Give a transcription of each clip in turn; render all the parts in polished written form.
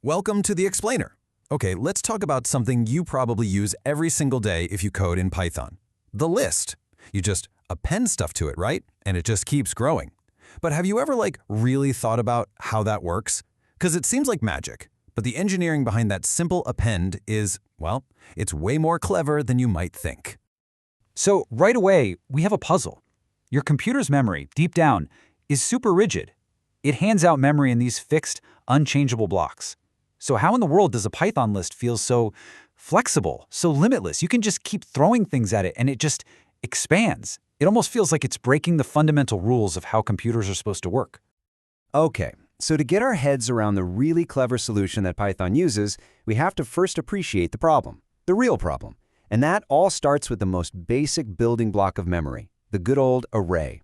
Welcome to the Explainer. Okay, let's talk about something you probably use every single day if you code in Python. The list. You just append stuff to it, right? And it just keeps growing. But have you ever really thought about how that works? Because it seems like magic, but the engineering behind that simple append is, well, it's way more clever than you might think. So right away, we have a puzzle. Your computer's memory, deep down, is super rigid. It hands out memory in these fixed, unchangeable blocks. So how in the world does a Python list feel so flexible, so limitless? You can just keep throwing things at it and it just expands. It almost feels like it's breaking the fundamental rules of how computers are supposed to work. Okay, so to get our heads around the really clever solution that Python uses, we have to first appreciate the problem, the real problem. And that all starts with the most basic building block of memory, the good old array.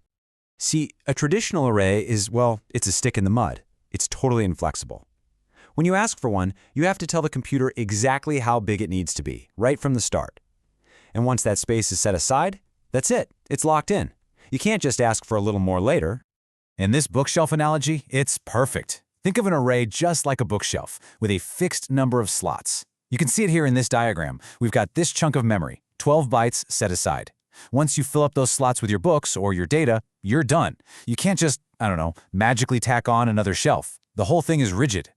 See, a traditional array is, well, it's a stick in the mud. It's totally inflexible. When you ask for one, you have to tell the computer exactly how big it needs to be, right from the start. And once that space is set aside, that's it. It's locked in. You can't just ask for a little more later. In this bookshelf analogy, it's perfect. Think of an array just like a bookshelf, with a fixed number of slots. You can see it here in this diagram. We've got this chunk of memory, 12 bytes set aside. Once you fill up those slots with your books or your data, you're done. You can't just, magically tack on another shelf. The whole thing is rigid.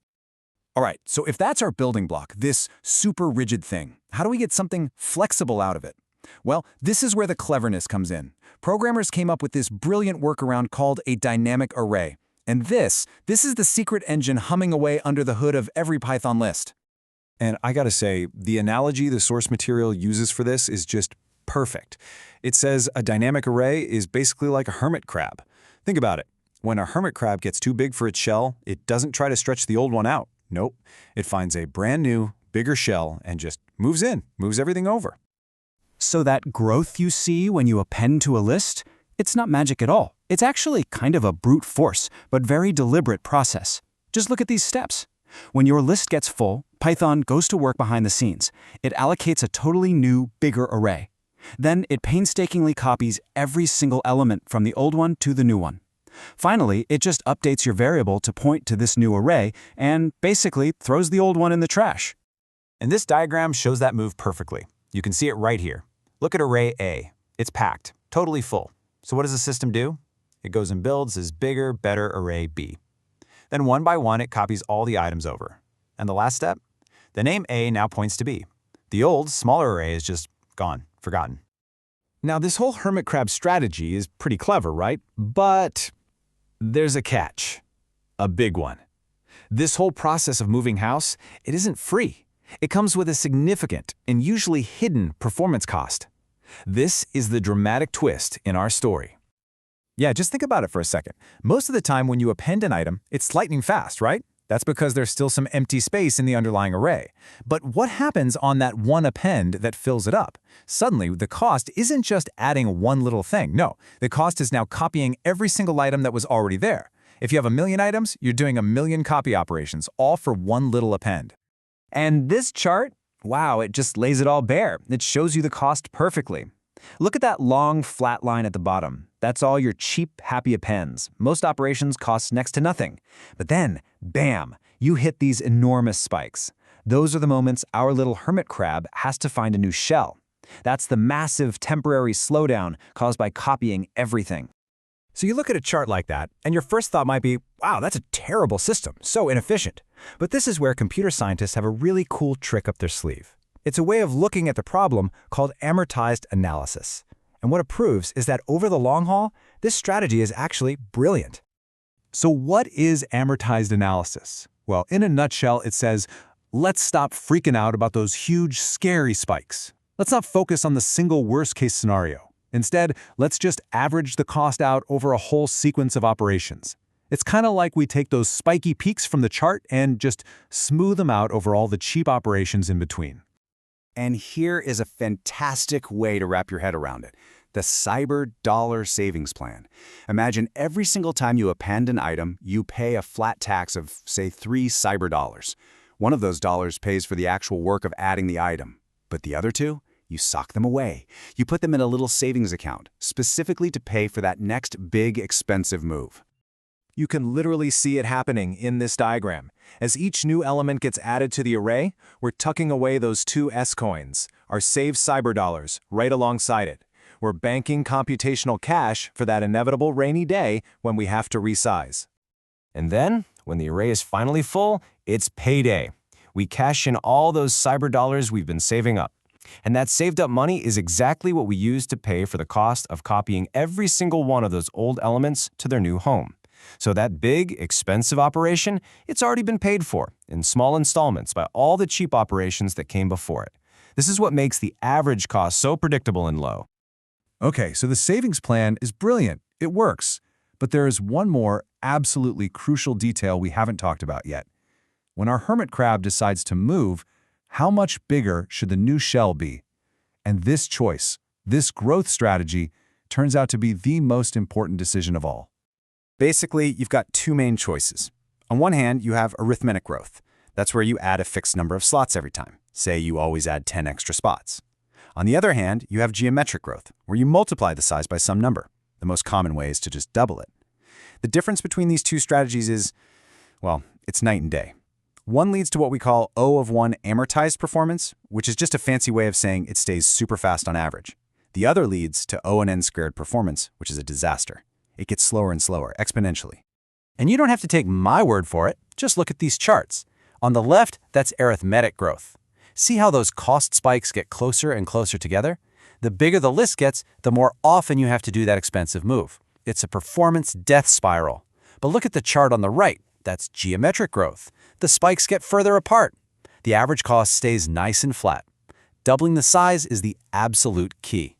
All right, so if that's our building block, this super rigid thing, how do we get something flexible out of it? Well, this is where the cleverness comes in. Programmers came up with this brilliant workaround called a dynamic array. And this is the secret engine humming away under the hood of every Python list. And I gotta say, the analogy the source material uses for this is just perfect. It says a dynamic array is basically like a hermit crab. Think about it. When a hermit crab gets too big for its shell, it doesn't try to stretch the old one out. Nope. It finds a brand new, bigger shell and just moves everything over. So that growth you see when you append to a list, it's not magic at all. It's actually kind of a brute force, but very deliberate process. Just look at these steps. When your list gets full, Python goes to work behind the scenes. It allocates a totally new, bigger array. Then it painstakingly copies every single element from the old one to the new one. Finally, it just updates your variable to point to this new array and basically throws the old one in the trash. And this diagram shows that move perfectly. You can see it right here. Look at array A. It's packed, totally full. So what does the system do? It goes and builds this bigger, better array B. Then one by one, it copies all the items over. And the last step? The name A now points to B. The old, smaller array is just gone, forgotten. Now, this whole hermit crab strategy is pretty clever, right? But there's a catch. A big one. This whole process of moving house, it isn't free. It comes with a significant and usually hidden performance cost. This is the dramatic twist in our story. Yeah, just think about it for a second. Most of the time when you append an item, it's lightning fast, right? That's because there's still some empty space in the underlying array. But what happens on that one append that fills it up? Suddenly, the cost isn't just adding one little thing. No, the cost is now copying every single item that was already there. If you have 1,000,000 items, you're doing 1,000,000 copy operations, all for one little append. And this chart, wow, it just lays it all bare. It shows you the cost perfectly. Look at that long, flat line at the bottom. That's all your cheap, happy appends. Most operations cost next to nothing. But then, bam, you hit these enormous spikes. Those are the moments our little hermit crab has to find a new shell. That's the massive temporary slowdown caused by copying everything. So you look at a chart like that, and your first thought might be, wow, that's a terrible system, so inefficient. But this is where computer scientists have a really cool trick up their sleeve. It's a way of looking at the problem called amortized analysis. And what it proves is that over the long haul, this strategy is actually brilliant. So what is amortized analysis? Well, in a nutshell, it says, let's stop freaking out about those huge, scary spikes. Let's not focus on the single worst-case scenario. Instead, let's just average the cost out over a whole sequence of operations. It's kind of like we take those spiky peaks from the chart and just smooth them out over all the cheap operations in between. And here is a fantastic way to wrap your head around it. The Cyber Dollar Savings Plan. Imagine every single time you append an item, you pay a flat tax of, say, 3 cyber dollars. One of those dollars pays for the actual work of adding the item. But the other two? You sock them away. You put them in a little savings account, specifically to pay for that next big, expensive move. You can literally see it happening in this diagram. As each new element gets added to the array, we're tucking away those two S coins, our saved cyber dollars, right alongside it. We're banking computational cash for that inevitable rainy day when we have to resize. And then, when the array is finally full, it's payday. We cash in all those cyber dollars we've been saving up. And that saved up money is exactly what we use to pay for the cost of copying every single one of those old elements to their new home. So that big, expensive operation, it's already been paid for in small installments by all the cheap operations that came before it. This is what makes the average cost so predictable and low. Okay, so the savings plan is brilliant. It works. But there is one more absolutely crucial detail we haven't talked about yet. When our hermit crab decides to move, how much bigger should the new shell be? And this choice, this growth strategy, turns out to be the most important decision of all. Basically, you've got two main choices. On one hand, you have arithmetic growth. That's where you add a fixed number of slots every time. Say you always add 10 extra spots. On the other hand, you have geometric growth, where you multiply the size by some number. The most common way is to just double it. The difference between these two strategies is, well, it's night and day. One leads to what we call O of 1 amortized performance, which is just a fancy way of saying it stays super fast on average. The other leads to O and n squared performance, which is a disaster. It gets slower and slower, exponentially. And you don't have to take my word for it. Just look at these charts. On the left, that's arithmetic growth. See how those cost spikes get closer and closer together? The bigger the list gets, the more often you have to do that expensive move. It's a performance death spiral. But look at the chart on the right. That's geometric growth. The spikes get further apart. The average cost stays nice and flat. Doubling the size is the absolute key.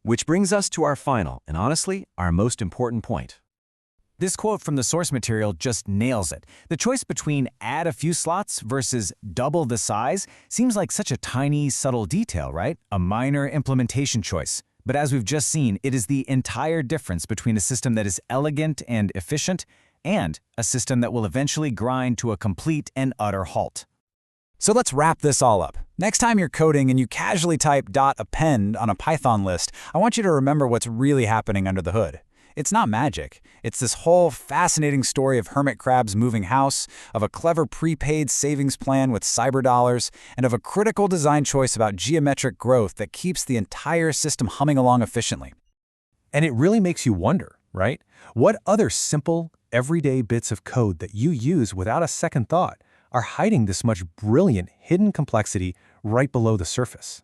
Which brings us to our final, and honestly, our most important point. This quote from the source material just nails it. The choice between add a few slots versus double the size seems like such a tiny, subtle detail, right? A minor implementation choice. But as we've just seen, it is the entire difference between a system that is elegant and efficient and a system that will eventually grind to a complete and utter halt. So let's wrap this all up. Next time you're coding and you casually type .append on a Python list, I want you to remember what's really happening under the hood. It's not magic. It's this whole fascinating story of hermit crabs moving house, of a clever prepaid savings plan with cyber dollars, and of a critical design choice about geometric growth that keeps the entire system humming along efficiently. And it really makes you wonder, right? What other simple, everyday bits of code that you use without a second thought are hiding this much brilliant hidden complexity right below the surface?